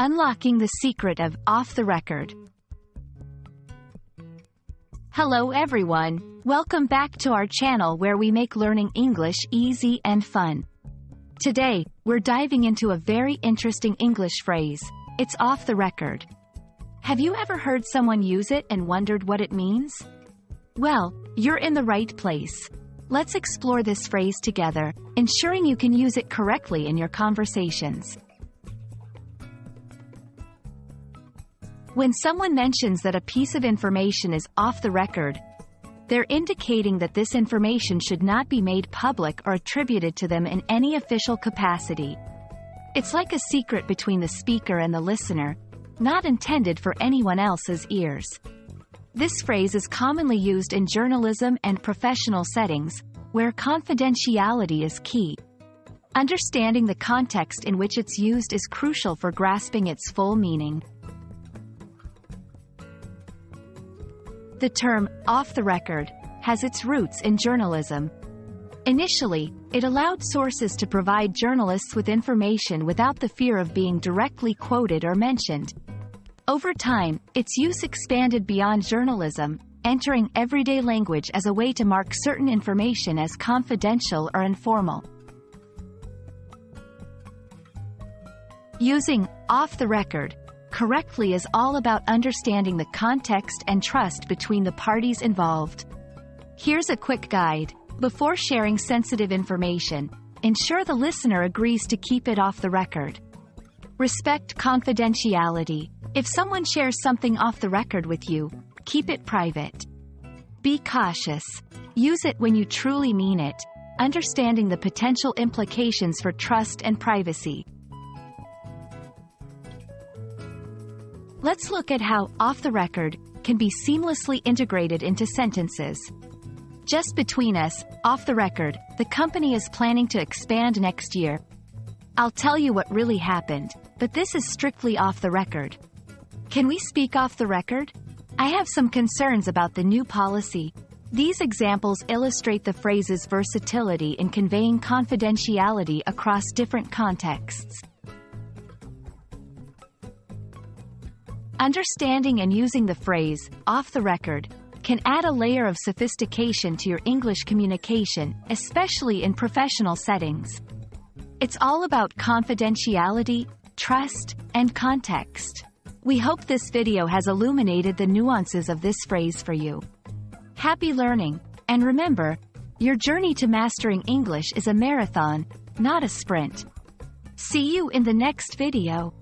Unlocking the secret of off the record. Hello everyone, welcome back to our channel where we make learning English easy and fun. Today, we're diving into a very interesting English phrase. It's off the record. Have you ever heard someone use it and wondered what it means? Well, you're in the right place. Let's explore this phrase together, ensuring you can use it correctly in your conversations. When someone mentions that a piece of information is off the record, they're indicating that this information should not be made public or attributed to them in any official capacity. It's like a secret between the speaker and the listener, not intended for anyone else's ears. This phrase is commonly used in journalism and professional settings, where confidentiality is key. Understanding the context in which it's used is crucial for grasping its full meaning. The term, off the record, has its roots in journalism. Initially, it allowed sources to provide journalists with information without the fear of being directly quoted or mentioned. Over time, its use expanded beyond journalism, entering everyday language as a way to mark certain information as confidential or informal. Using off the record correctly is all about understanding the context and trust between the parties involved. Here's a quick guide. Before sharing sensitive information, ensure the listener agrees to keep it off the record. Respect confidentiality. If someone shares something off the record with you, keep it private. Be cautious. Use it when you truly mean it, understanding the potential implications for trust and privacy. Let's look at how off the record can be seamlessly integrated into sentences. Just between us, off the record, the company is planning to expand next year. I'll tell you what really happened, but this is strictly off the record. Can we speak off the record? I have some concerns about the new policy. These examples illustrate the phrase's versatility in conveying confidentiality across different contexts. Understanding and using the phrase, off the record, can add a layer of sophistication to your English communication, especially in professional settings. It's all about confidentiality, trust, and context. We hope this video has illuminated the nuances of this phrase for you. Happy learning, and remember, your journey to mastering English is a marathon, not a sprint. See you in the next video.